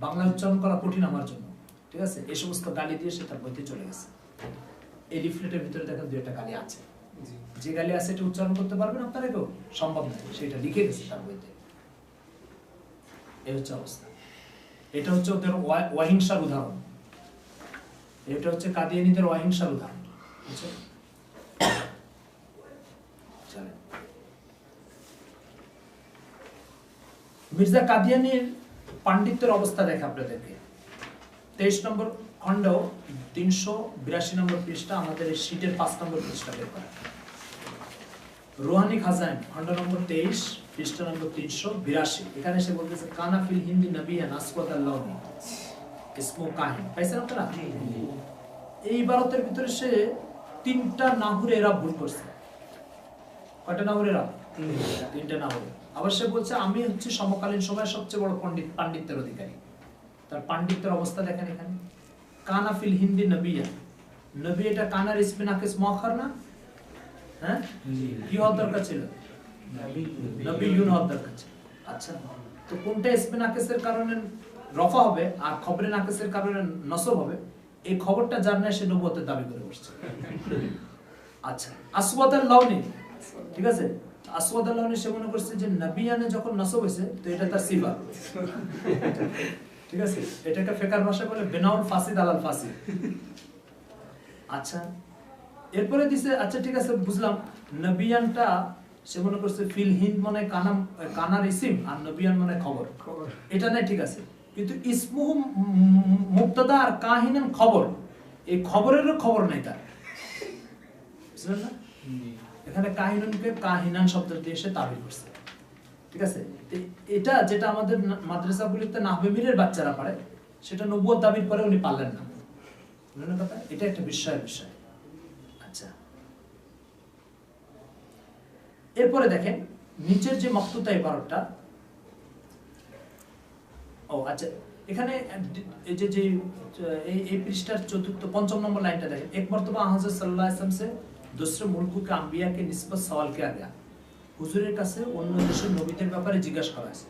S1: বাংলা উচ্চারণ করা কঠিন আমার জন্য, ঠিক আছে? এই সমস্ত গালি দিয়ে সে তার বইতে চলে গেছে। এই লিফলেটের ভিতরে দেখেন 2টা গালি আছে, যে গালি আছে এটা উচ্চারণ করতে পারবেন আপনারা কেউ? সম্ভব নয়, সেটা লিখে গেছে তার বইতে। এই হচ্ছে অবস্থা। এটা হচ্ছে ওদের অহিংসার উদাহরণ, এটা হচ্ছে কাদিয়ানীদের অহিংসার উদাহরণ। মির্জা কাদিয়ানীর পাণ্ডিত্যের অবস্থা দেখে আপনাদেরকে 23 নম্বর খণ্ড 382 নম্বর পৃষ্ঠা, আমাদের এই শীটের 5 নম্বর পৃষ্ঠা বের করা। রুহানি খাজাইন খণ্ড নম্বর 23 পৃষ্ঠা নম্বর 382। এখানে সে বলতেছে কানা ফিল হিন্দি নবিয়ান আসওয়াদ আল্লাহনি ইসমু কাহিন। পাইছেন আপনারা? এই ইবারতের ভিতরে সে 3টা নাহুরে এরা ভুল করছে। কয়টা নাহুরে এরা? 3টা নাহুরে। আবার সে বলছে আমি হচ্ছে সমকালীন সময়ের সবচেয়ে বড় পাণ্ডিত্যের অধিকারী। তার পাণ্ডিত্যের অবস্থা দেখেন এখানে। কানা ফিল হিন্দি নবিয়া, নবী এটা কানার ইসমে নাকিস মুআখার না? হ্যাঁ, কি হওয়ার দরকার ছিল? নবী ইউন হওয়ার দরকার ছিল। আচ্ছা, তো কোনটা ইসমে নাকিসের কারণে রফা হবে আর খবরে নাকিসের কারণে নসব হবে? এই খবরটা যার নাই সে নবুয়তের দাবি করে বসছে। আচ্ছা, আসওয়াদ আল-লাউনি, ঠিক আছে, আসওয়াদ আল-লাউনি সে মনে করছে যে নবিয়ানে যখন নসব হয়েছে তো এটা তার সিফাত, ঠিক আছে, এটাকে ফিকর ভাষায় বলে বিনাউল ফাসিদ আলাল ফাসিদ। আচ্ছা, এরপরে দিছে, আচ্ছা ঠিক আছে বুঝলাম, নবিয়ানটা সে মনে করছে ফিল হিন্দ মানে কানার ইসিম আর নবিয়ান মানে খবর, এটা নাই, ঠিক আছে, কিন্তু ইসমুহু মুবতাদা আর কাহিনান খবর, এই খবরেরও খবর নাই তার, বুঝলেন না? এখানে কাহিনুনকে কাহিনান শব্দ দিয়ে সে তাবির করছে, ঠিক আছে। এটা যেটা আমাদের মাদ্রাসাগুলিতে নাহবে মিলের বাচ্চারা পারে, সেটা নবুয়ত দাবির পরে উনি পারলেন না, বুঝলেন কথা? এটা একটা বিষয়। আচ্ছা, এরপরে দেখেন নিচের যে মক্তুতা ইবারতটা, ও আচ্ছা, এখানে এই যে এই পৃষ্ঠার 4-5 নম্বর লাইনটা দেখেন। এক মর্তবা হযরত সাল্লাল্লাহু আলাইহি ওয়াসাল্লাম से दूसरे मुल्कों के अंबिया के निस्बत सवाल किया गया, হুজুরের কাছে অন্য দেশের নবীদের ব্যাপারে জিজ্ঞাসা করা হয়েছে,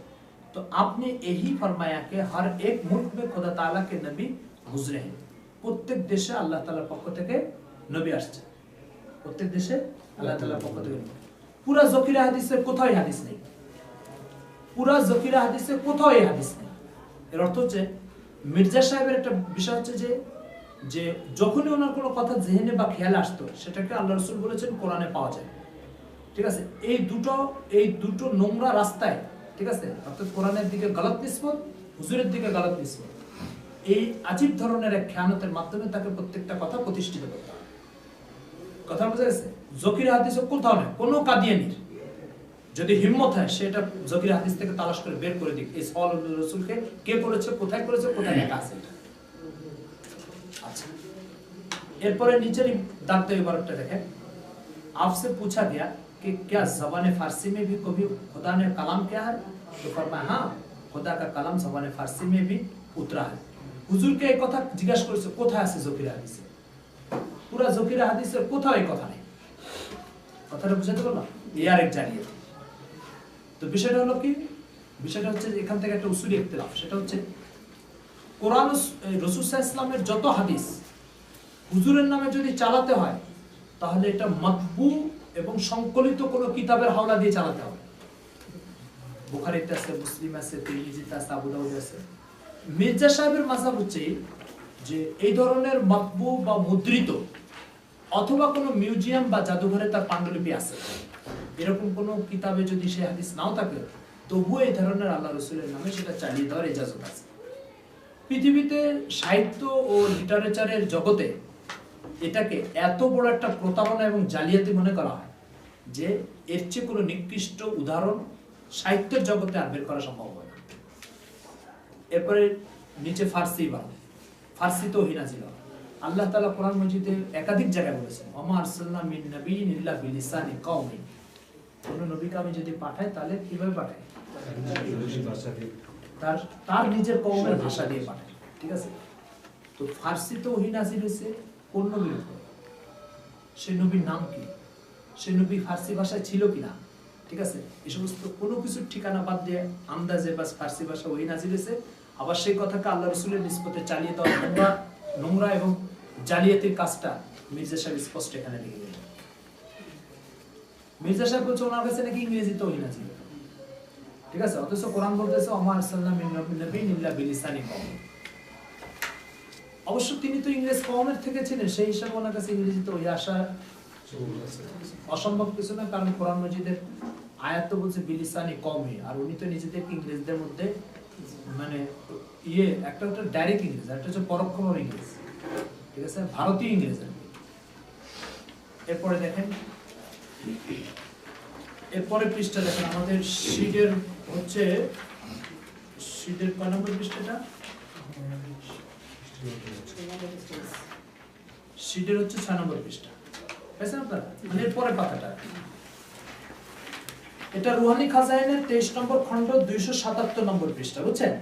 S1: তো আপনি यही फरमाया कि हर एक मुल्क में खुदा ताला के नबी गुजरे हैं, প্রত্যেক দেশে আল্লাহ তাআলার পক্ষ থেকে নবী আসছে, প্রত্যেক দেশে আল্লাহ তাআলার পক্ষ থেকে। পুরা যকিরা হাদিসে কোথাও হাদিস নেই, পুরা যকিরা হাদিসে কোথাও এই হাদিস নেই। এর অর্থ হচ্ছে মির্জা সাহেবের একটা বিষয় হচ্ছে যে যখনই ওনার কোনো কথা জেহেনে বা খেয়াল আসতো, সেটাকে আল্লাহ রাসূল বলেছেন কোরআনে পাওয়া যায়, ঠিক আছে। এই দুটো নোংরা রাস্তায়, ঠিক আছে, অর্থাৎ কোরআনের দিকে গলত নিসবত, হুজুরের দিকে গলত নিসবত, এই আজীব ধরনের এক খেয়ানতের মাধ্যমে তাকে প্রত্যেকটা কথা প্রতিষ্ঠিত করতে হবে। কথা বুঝা গেছে? যকিরা হাদিসে কোথাও নেই, কোনো কাদিয়ানির যদি হিম্মত হয় সেটা যকিরা হাদিস থেকে তালাশ করে বের করে দিক, এই সওয়াল রাসূলকে কে করেছে, কোথায় করেছে, কোথায় লেখা আছে এটা। আচ্ছা, এরপরে নিচের দাগটা ইবারতটা দেখেন। आपसे पूछा गया कि क्या ज़बान फारसी में भी कभी खुदा ने कलाम किया है, तो फरमाया हाँ, खुदा का कलाम ज़बान फारसी में भी उतरा है। হুজুর কে এই কথা জিজ্ঞাসা করেছে কোথায় আছে যকিরা হাদিসে, পুরো যকিরা হাদিসের কোথাও এই কথা নেই। কথাটা বুঝাতে পারলাম? এই আরেক জারিয়ে। তো বিষয়টা হলো কি, বিষয়টা হচ্ছে এখান থেকে একটা উসুলি ইখতিলাফ, সেটা হচ্ছে কোরআন রাসূল সাল্লাল্লাহু আলাইহি ওয়াসাল্লামের যত হাদিস হুজুরের নামে যদি চালাতে হয়, তাহলে এটা মাতবু এবং সংকলিত কোনো কিতাবের হাওলা দিয়ে চালাতে হবে। বুখারীতে আছে, মুসলিম আছে, তিরমিজিতে আছে, আবু দাউদে আছে। মির্জা সাহেবের মাযহাব হচ্ছে যে এই ধরনের মাতবু বা মুদ্রিত অথবা কোনো মিউজিয়াম বা জাদুঘরে তার পাণ্ডুলিপি আছে, এরকম কোনো কিতাবে যদি সে হাদিস নাও থাকে, তবুও এই ধরনের আল্লাহ রাসূলের নামে সেটা চালিয়ে দেওয়ার ইজাজত আছে। পৃথিবীতে সাহিত্য ও লিটারেচারের জগতে এটাকে এত বড় একটা প্রতারণা এবং জালিয়াতি মনে করা হয় যে এর চেয়ে কোনো নিকৃষ্ট উদাহরণ সাহিত্যের জগতে আর বের করা সম্ভব হয় না। এরপরে নিচে ফার্সি বা ফার্সি তো হিনাজিল, আল্লাহ তাআলা কোরআন মজিদে একাধিক জায়গায় বলেছেন, ওমা আরসালনা মিন নাবিয়্যিন ইল্লা বিলিসানি কওমি, কোন নবীকে আমি যদি পাঠাই তাহলে কিভাবে পাঠাই? তার নিজের কওমের ভাষা দিয়ে পাঠাই, ঠিক আছে। তো ফার্সি তো হিনাজিল হয়েছে কোন নবীর উপর, সেই নবীর নাম কি, সেই নবী ফার্সি ভাষায় ছিল কিনা, ঠিক আছে, এই সমস্ত কোনো কিছুর ঠিকানা বাদ দিয়ে আন্দাজে বাস ফার্সি ভাষা ওই নাজিল হয়েছে। আবার সেই কথাকে আল্লাহ রাসূলের নিসবতে চালিয়ে দেওয়া নোংরা এবং জালিয়াতির কাজটা মির্জা সাহেব স্পষ্ট এখানে লিখে গেলেন। মির্জা সাহেব বলছে ওনার কাছে নাকি ইংরেজিতে ওই নাজিল, ঠিক আছে, অথচ কোরআন বলতেছে ওমা আরসালনা মিন নাবিয়্যিন ইল্লা বিলিসানি কওম। অবশ্য তিনি তো ইংরেজ কওমের থেকে ছিলেন, সেই হিসাবে ওনার কাছে ইংরেজিতে ওই আশা অসম্ভব কিছু না, কারণ কোরআন মজিদের আয়াত তো বলছে বিলিসানি কওমি, আর উনি তো নিজেদেরকে ইংরেজদের মধ্যে মানে একটা ডাইরেক্ট ইংরেজ, একটা হচ্ছে পরোক্ষভাবে ইংরেজ, ঠিক আছে, ভারতীয় ইংরেজ আর কি। এরপরে দেখেন, এরপরে পৃষ্ঠা দেখেন আমাদের শীটের হচ্ছে শীটের কয় নম্বর পৃষ্ঠাটা? শীটের হচ্ছে 6 নম্বর পৃষ্ঠা, বুঝছেন আপনারা? মানে এর পরের পাতাটা, এটা রুহানি খাজাইনের 23 নম্বর খণ্ড 277 নম্বর পৃষ্ঠা, বুঝছেন?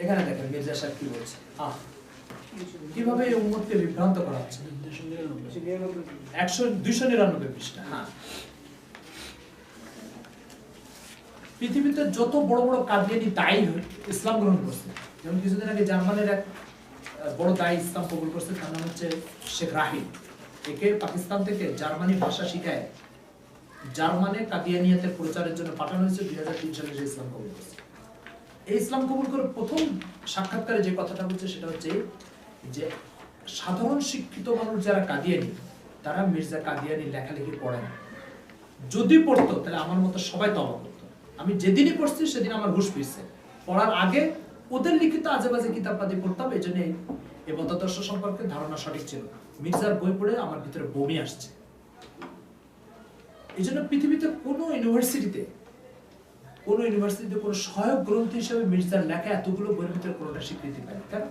S1: এখানে দেখেন মির্জা সাহেব কি বলছে, কিভাবে এই উম্মতকে বিভ্রান্ত করা হচ্ছে। 299 পৃষ্ঠা। হ্যাঁ, পৃথিবীতে যত বড় বড় কাদিয়ানি দায়ী ইসলাম গ্রহণ করছে, যেমন কিছুদিন আগে জার্মানির এক বড় দায়ী ইসলাম কবুল করছে, তার নাম হচ্ছে শেখ রাহিদ। একে পাকিস্তান থেকে জার্মানি ভাষা শিখায় জার্মানে কাদিয়ানিয়াতের প্রচারের জন্য পাঠানো হয়েছে। 2003 সালে সে ইসলাম কবুল করছে। এই ইসলাম কবুল করে প্রথম সাক্ষাৎকারে যে কথাটা বলছে সেটা হচ্ছে যে সাধারণ শিক্ষিত মানুষ যারা কাদিয়ানি, তারা মির্জা কাদিয়ানি লেখালেখি পড়ে না, যদি পড়তো তাহলে আমার মতো সবাই তওবা করতো। আমি যেদিনই পড়ছি সেদিন আমার হুঁশ ফিরছে, পড়ার আগে ওদের লিখিত আজেবাজে কিতাবপাতি পড়তাম, এই জন্য এই মতাদর্শ সম্পর্কে ধারণা সঠিক ছিল। মির্জার বই পড়ে আমার ভিতরে বমি আসছে। এই জন্য পৃথিবীতে কোনো ইউনিভার্সিটিতে কোনো সহায়ক গ্রন্থ হিসেবে মির্জার লেখা এতগুলো বইয়ের ভিতরে কোনোটা স্বীকৃতি পায় না। কারণ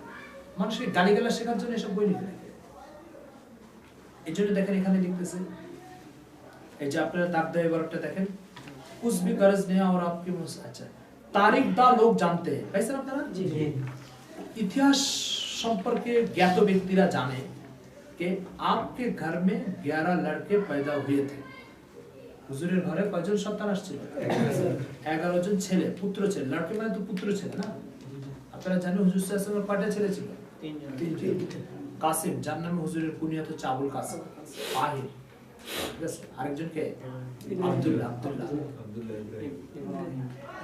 S1: মানুষকে গালিগালা শেখার জন্য এসব বই লিখে রাখে। এই জন্য দেখেন এখানে লিখতেছে, এই যে আপনারা দাগ দেয় 12টা দেখেন, कुछ भी गरज नहीं और आपकी अच्छा तारीख दा लोग जानते हैं, পাইছেন আপনারা? ইতিহাস সম্পর্কে জ্ঞাত ব্যক্তিরা জানে যে आपके घर में 11 लड़के पैदा हुए थे। হুজুরের ঘরে কয়জন সন্তান আসছিল? 11 জন ছেলে, পুত্র ছেলে। লড়কে মানে তো পুত্র ছেলে না? আপনারা জানেন হুজুর সাল্লাল্লাহু আলাইহি ওয়াসাল্লামের কয়টা ছেলে ছিল? 3জন। কাসিম, যার নামে হুজুরের কুনিয়াত হচ্ছে আবুল কাসিম। তাহির, ঠিক আছে, আরেকজন কে? আব্দুল্লাহ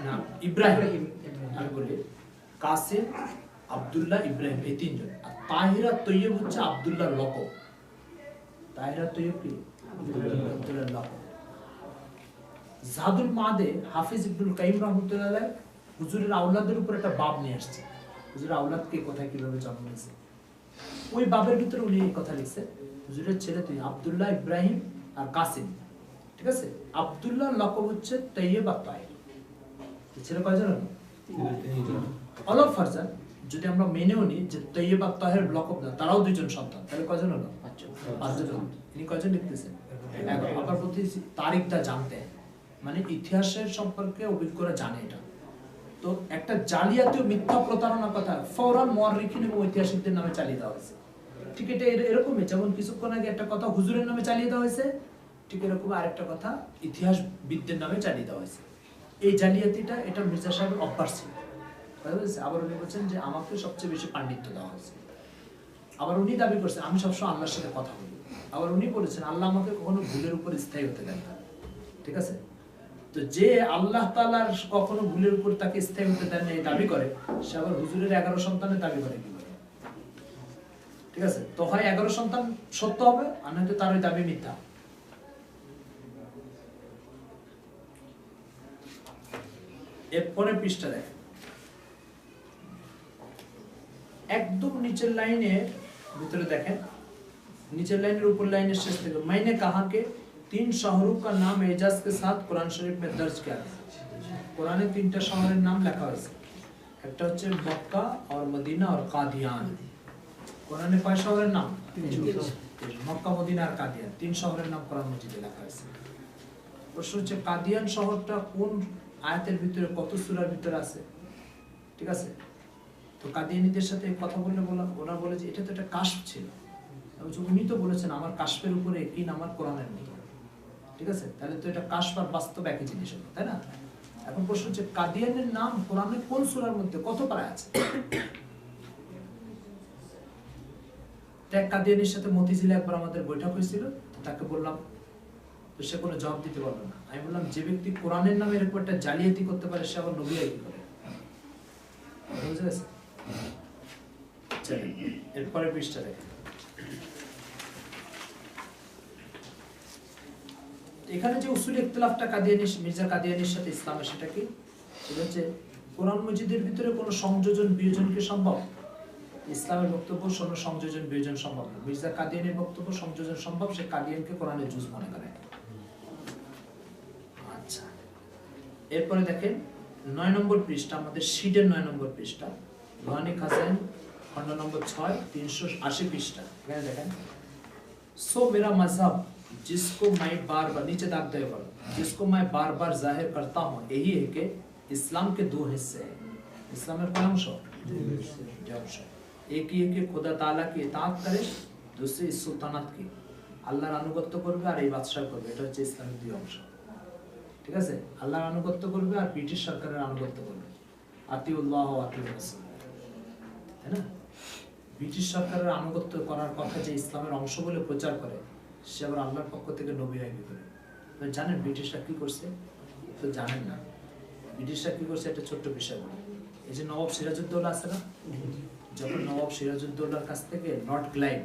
S1: না ইব্রাহিম। আমি বলি কাসিম, আব্দুল্লাহ, ইব্রাহিম, এই 3 জন। আর তাহিরা তৈয়ব হচ্ছে আব্দুল্লাহর লকব। তাহিরা তৈয়ব কি? আব্দুল্লাহর লকব। জাদুল মাদে হাফিজ ইবনুল কাইয়িম রাহমাতুল্লাহ আলাইহি হুজুরের আওলাদের উপর একটা বাব নিয়ে আসছে। হুজুরের আওলাদকে কোথায় কিভাবে জন্ম নিয়েছে, ওই বাবের ভিতরে উনি এই কথা লিখছে, হুজুরের ছেলে তুই আব্দুল্লাহ, ইব্রাহিম আর কাসিম, ঠিক আছে? আব্দুল্লাহর লকব হচ্ছে তৈয়ব আর তাহির। ছেলে কয়জন হলো? 3জন। অলফ ফারজান যদি আমরা মেনেও নিই যে তৈয়ব আর তাহির লকব না, তারাও 2 জন সন্তান, তাহলে কয়জন হলো? 5 জন। ইনি কয়জন লিখতেছেন? 11। আবার প্রতি তারিখটা জানতে, মানে ইতিহাসের সম্পর্কে অভিজ্ঞরা জানে এটা। তো একটা জালিয়াতি ও মিথ্যা প্রতারণার কথা ফৌরান মুআররিখিন এবং ঐতিহাসিকদের নামে চালিয়ে দেওয়া হয়েছে। ঠিক এটা এরকমই, যেমন কিছুক্ষণ আগে একটা কথা হুজুরের নামে চালিয়ে দেওয়া হয়েছে, ঠিক এরকম আরেকটা কথা ইতিহাসবিদদের নামে চালিয়ে দেওয়া হয়েছে। এই জালিয়াতিটা এটা মির্জা সাহেবের অভ্যাস ছিল। আবার উনি বলছেন যে আমাকে সবচেয়ে বেশি পাণ্ডিত্য দেওয়া হয়েছে। আবার উনি দাবি করছেন আমি সবসময় আল্লাহর সাথে কথা বলি। আবার উনি বলেছেন আল্লাহ আমাকে কখনো ভুলের উপর স্থায়ী হতে দেন না, ঠিক আছে? তো যে আল্লাহ তাআলার কখনো ভুলের উপর তাকে স্থায়ী হতে দেন না এই দাবি করে, সে আবার হুজুরের 11 সন্তানের দাবি করে কি করে? ঠিক আছে, তো হয় 11 সন্তান সত্য হবে, আর নয়তো তার ওই দাবি মিথ্যা। এরপরে পৃষ্ঠা দেখেন, একদম নিচের লাইনে ভিতরে দেখেন, নিচের লাইনের উপর লাইনের শেষ থেকে मैंने कहा कि 3 शहरों का नाम एजाज के साथ कुरान शरीफ में दर्ज किया है। कुराने 3টা শহরের নাম লেখা হয়েছে, একটা হচ্ছে মক্কা আর মদিনা আর কাদিয়ান। কুরআনে কয় শহরের নাম? 3। মক্কা, মদিনা আর কাদিয়ান, 3 শহরের নাম কোরআন মজিদে লেখা হয়েছে। প্রশ্ন হচ্ছে কাদিয়ান শহরটা কোন আয়াতের ভিতরে, কত সূরার ভিতরে আছে? ঠিক আছে, তো কাদিয়ানীদের সাথে কথা বললে ওরা বলে যে এটা তো একটা কাশফ ছিল। উনি তো বলেছেন আমার কাশফের উপরে কি আমার কোরআনের মতো, ঠিক আছে? তাহলে তো এটা কাশফ আর বাস্তব একই জিনিস হলো, তাই না? এখন প্রশ্ন হচ্ছে কাদিয়ানের নাম কোরআনে কোন সূরার মধ্যে কত পারা আছে? এক কাদিয়ানির সাথে মতিঝিলে একবার আমাদের বৈঠক হয়েছিল, তাকে বললাম তো সে কোনো জবাব দিতে পারলো না। আমি বললাম যে ব্যক্তি কোরআনের নামে এরকম একটা জালিয়াতি করতে পারে সে আবার নবী কি করে? বুঝে গেছে? চলেন এরপরে পৃষ্ঠা দেখেন। এখানে যে উসুল ইখতিলাফটা কাদিয়ানী মির্জা কাদিয়ানীর সাথে ইসলামের, সেটা কি? সেটা হচ্ছে কোরআন মজিদের ভিতরে কোনো সংযোজন বিয়োজন কি সম্ভব? ইসলামের বক্তব্য কোনো সংযোজন বিয়োজন সম্ভব না। মির্জা কাদিয়ানীর বক্তব্য সংযোজন সম্ভব, সে কাদিয়ানকে কোরআনের জুজ মনে করে। আচ্ছা, এরপরে দেখেন 9 নম্বর পৃষ্ঠা, আমাদের শীটের 9 নম্বর পৃষ্ঠা, রুহানি খাজাইন খণ্ড নম্বর 6 380 পৃষ্ঠা। এখানে দেখেন, सो मेरा मजहब जिसको मैं बार बार नीचे दाग दे पर जिसको मैं बार बार जाहिर करता हूँ यही है कि इस्लाम के दो हिस्से हैं। इस्लामेर कौन अंश? दो अंश। एक ये कि खुदा ताला की इताअत करे, दूसरी इस सुल्तानत की আল্লাহর আনুগত্য করবে আর এই বাদশাহ করবে। এটা হচ্ছে ইসলামের দুই অংশ। ঠিক আছে? আল্লাহর আনুগত্য করবে আর ব্রিটিশ সরকারের আনুগত্য করবে। আতিউল্লাহ ওয়া আতিউর রাসূল। তাই না? ব্রিটিশ সরকারের আনুগত্য করার কথা যে ইসলামের অংশ বলে প্রচার করে, সে আবার আল্লাহর পক্ষ থেকে নবী হয় কি করে? জানেন ব্রিটিশরা কি করছে? তো জানেন না। ব্রিটিশরা কি করছে একটা ছোট্ট বিষয় বলি। এই যে নবাব সিরাজউদ্দৌলা আছে না, যখন নবাব সিরাজউদ্দৌলার কাছ থেকে লর্ড ক্লাইভ,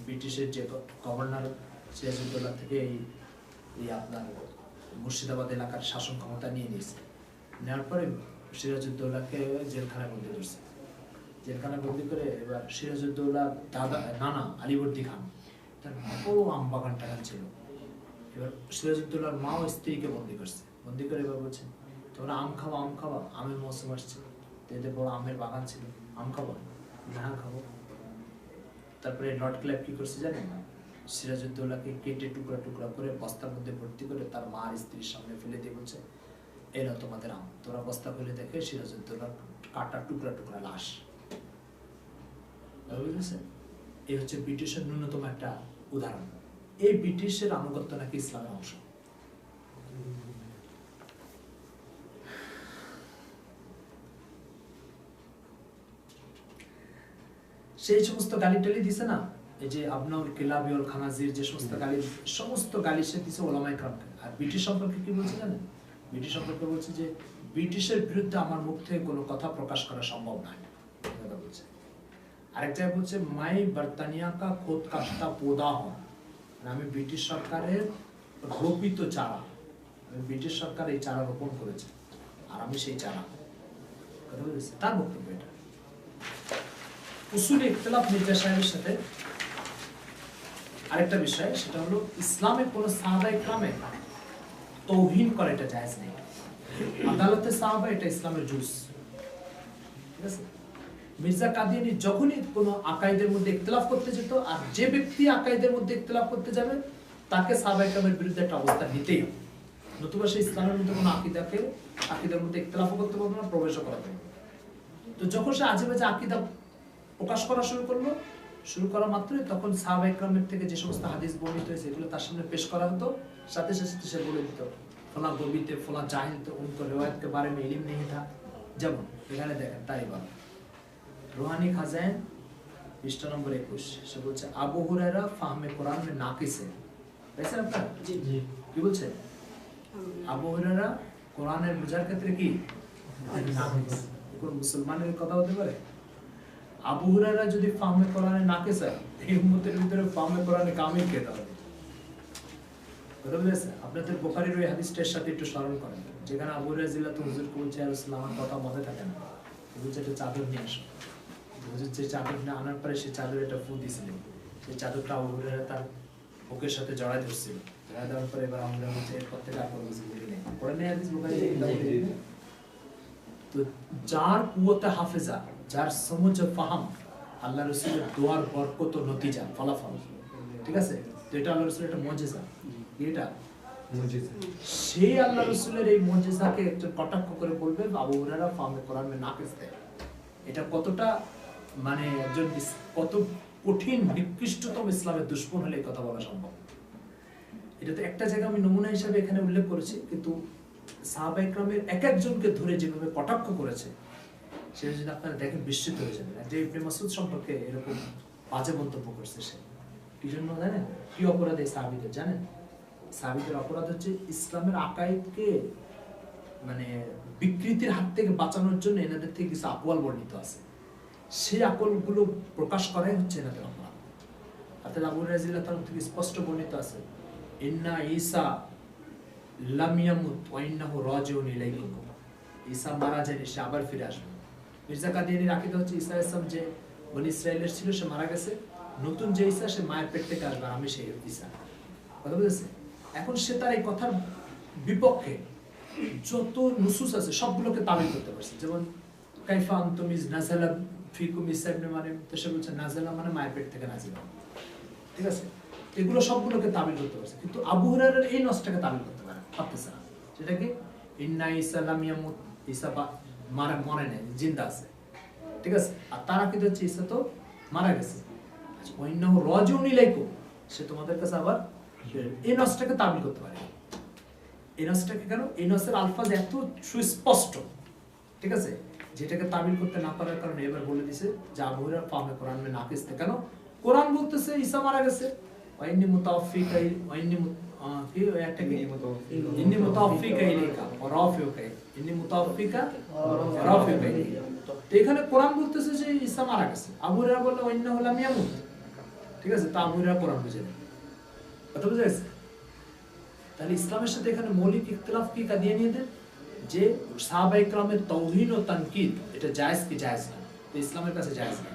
S1: ব্রিটিশের যে গভর্নর, সিরাজউদ্দৌলা থেকে এই আপনার মুর্শিদাবাদ এলাকার শাসন ক্ষমতা নিয়ে নিয়েছে। নেওয়ার পরে সিরাজউদ্দৌলাকে জেলখানায় বন্দি করছে। জেলখানায় বন্দি করে এবার সিরাজউদ্দৌলা দাদা নানা আলীবর্দী খান, তার বড় আম বাগান টাগান ছিল। এবার সিরাজউদ্দৌলার মা ও স্ত্রীকে বন্দি করছে। বন্দি করে এবার বলছে তোমরা আম খাওয়া, আম খাওয়া, আমের মৌসুম আসছে, এদের বড় আমের বাগান ছিল, আম খাবো? হ্যাঁ খাবো। তারপরে লর্ড ক্লাইভ কি করছে জানেন? সিরাজউদ্দৌলাকে কেটে টুকরা টুকরা করে বস্তার মধ্যে ভর্তি করে তার মা আর স্ত্রীর সামনে ফেলে দিয়ে বলছে এরা তোমাদের আম। তোরা বস্তা খুলে দেখে সিরাজউদ্দৌলার কাটা টুকরা টুকরা লাশ। বুঝেছেন? এই হচ্ছে ব্রিটিশের ন্যূনতম একটা উদাহরণ। এই ব্রিটিশের আনুগত্য নাকি ইসলামের অংশ। সেই সমস্ত গালি টালি দিছে না, এই যে আবনাউল কিলাবি ওয়াল খানাজির যে সমস্ত গালি, সমস্ত গালি সে দিছে ওলামায়ে কেরামকে। আর ব্রিটিশ সম্পর্কে কি বলছে জানেন? ব্রিটিশ সম্পর্কে বলছে যে ব্রিটিশের বিরুদ্ধে আমার মুখ থেকে কোনো কথা প্রকাশ করা সম্ভব নয়, কথা বলছে। আরেক জায়গায় বলছে মাই বর্তানিয়া কা খোদ কাশতা পৌধা হন, আমি ব্রিটিশ সরকারের রোপিত চারা, ব্রিটিশ সরকার এই চারা রোপণ করেছে আর আমি সেই চারা, কথা বলেছে। তার বক্তব্য এটা। উসুল ইখতিলাফ মির্জা সাহেবের সাথে আরেকটা বিষয়, সেটা হলো ইসলামে কোনো সাহাবায়ে কেরামে তৌহিন করা এটা জায়েজ নেই। আদালতে সাহাবা এটা ইসলামের জুজ। ঠিক আছে? মির্জা কাদিয়ানী যখনই কোনো আকাইদের মধ্যে ইখতিলাফ করতে যেত, আর যে ব্যক্তি আকাইদের মধ্যে ইখতিলাফ করতে যাবে তাকে সাহাবায়ে কেরামের বিরুদ্ধে একটা অবস্থান নিতেই হবে, নতুবা সে ইসলামের মধ্যে কোনো আকিদার মধ্যে ইখতিলাফও করতে পারবে না, প্রবেশও করাতে পারবে। তো যখন সে আজে বাজে আকিদা প্রকাশ করা শুরু করা মাত্রই তখন সাহাবায়ে কেরামের থেকে যে সমস্ত হাদিস বর্ণিত হয়েছে এগুলো তার সামনে পেশ করা হতো, সাথে সাথে সে বলে দিত ফলা গবিতে ফলা জাহিলতে উনকো রিওয়ায়াত কে বারে মে ইলম নেই থা। যেমন এখানে দেখেন তাই বলা রুহানি খাজাইন পৃষ্ঠা নম্বর 21, সে বলছে আবু হুরায়রা ফাহমে কোরআন মে নাকিস है। পেয়েছেন আপনারা? জি জি। কি বলছে? আবু হুরায়রা কোরআনের বোঝার ক্ষেত্রে কি নাকিস। কোন মুসলমানের কথা হতে পারে? আবু হুরায়রা যদি ফাহমে কোরআনে নাকিস হয়, এই উম্মতের ভিতরে ফাহমে কোরআনে কামিল কে তাহলে? কথা বুঝেছেন? আপনাদের বুখারীর ওই হাদিসটার সাথে একটু স্মরণ করেন, যেখানে আবু হুরায়রা জিল্লাত হুজুরকে বলছে ইয়া রাসূলুল্লাহ আমার কথা মনে থাকে না, বলছে একটা চাদর নিয়ে আসো। হুজুর যে চাদর নিয়ে আনার পরে সেই চাদরে একটা ফু দিয়েছিলেন, সেই চাদরটা আবু হুরায়রা তার বুকের সাথে জড়ায় ধরছিল। জড়ায় দেওয়ার পরে এবার আমরা বলছে এরপর থেকে আর কোনো কিছু বলি নেই। পড়ে নেই হাদিস বুখারী। তো যার কুওয়াতে হাফেজা, যার সমুজ ফাহাম আল্লাহ রাসূলের দোয়ার বরকত ও নতিজা ফলাফল, ঠিক আছে? তো এটা আল্লাহ রাসূলের একটা মুজিজা। এটা মুজিজা। সেই আল্লাহ রাসূলের এই মুজিজাকে একজন কটাক্ষ করে বলবে আবু হুরায়রা ফাহমে কোরআন মে নাকিস है। এটা কতটা মানে একজন কত কঠিন নিকৃষ্টতম ইসলামের দুশমন হলে এই কথা বলা সম্ভব। এটা তো একটা জায়গা আমি নমুনা হিসেবে এখানে উল্লেখ করেছি, কিন্তু সাহাবায়ে কেরামের এক একজনকে ধরে যেভাবে কটাক্ষ করেছে সেটা যদি আপনারা দেখেন বিস্মিত হয়ে যাবেন। যে ইবনে মাসউদ সম্পর্কে এরকম বাজে মন্তব্য করছে, সে কি জন্য জানেন? কি অপরাধে সাহাবীদের জানেন? সাহাবীদের অপরাধ হচ্ছে ইসলামের আকাইদকে মানে বিকৃতির হাত থেকে বাঁচানোর জন্য এনাদের থেকে কিছু আকওয়াল বর্ণিত আছে, সেই আকওয়ালগুলো প্রকাশ করাই হচ্ছে এনাদের অপরাধ। অর্থাৎ আবু হুরায়রা রাদিয়াল্লাহু তাআলা থেকে স্পষ্ট বর্ণিত আছে, ইন্না ঈসা লাম ইয়ামুত ওয়া ইন্নাহু রাজিউন ইলাইকুম, ঈসা মারা যায়নি, সে আবার ফিরে আসবে। মির্জা কাদিয়ানীর আকীদা হচ্ছে ঈসা আলাইহিস সালাম যে বনি ইসরাইলের ছিল সে মারা গেছে, নতুন যে ঈসা সে মায়ের পেট থেকে আসবে, আমি সেই ঈসা। কথা বুঝেছে? এখন সে তার এই কথার বিপক্ষে যত নুসুস আছে সবগুলোকে তাবিল করতে পারছে। যেমন কাইফা আনতুম ইজ নাযালা ফিকুম ঈসা ইবনে মারইয়াম, তো সে বলছে নাযালা মানে মায়ের পেট থেকে নাযিল হওয়া। ঠিক আছে, এগুলো সবগুলোকে তাবিল করতে পারছে, কিন্তু আবু হুরায়রার এই নসটাকে তাবিল করতে পারতেছে না। সেটা কি? ইন্না ঈসা লাম ইয়ামুত, ঈসা মরে নাই, জিন্দা আছে। ঠিক আছে, আর তার আকীদা হচ্ছে ঈসা তো মারা গেছে। আচ্ছা, ওয়া ইন্নাহু রাজিউন ইলাইকুম, সে তোমাদের কাছে আবার এই নসটাকে তাবিল করতে পারে। এই নসটাকে কেন? এই নসের আলফাজ এত সুস্পষ্ট, ঠিক আছে, যেটাকে তাবিল করতে না পারার কারণে এবার বলে দিছে যে আবু হুরায়রা ফাহমে কোরআন মে নাকিস थे। কেন? কোরআন বলতেছে ঈসা মারা গেছে, ওয়াইন্নি মুতাওফিকা, ওয়াইন্নি কি একটা কি ইন্নি মুতাওফিকা ইলাইকা ওয়া রাফিউকা, ইন্নি মুতাওফিকা ওয়া রাফিউকা। তো এখানে কোরআন বলতেছে যে ঈসা মারা গেছে, আবু হুরায়রা বলল ওয়াইন্নাহু লাম ইয়ামুত। ঠিক আছে, তা আবু হুরায়রা কোরআন বুঝে না। কথা বুঝা গেছে? তাহলে ইসলামের সাথে এখানে মৌলিক ইখতিলাফ কি কাদিয়ানীদের, যে সাহাবা ইকরামের তাওহীন ও তানকিদ এটা জায়েজ কি জায়েজ না? তো ইসলামের কাছে জায়েজ না।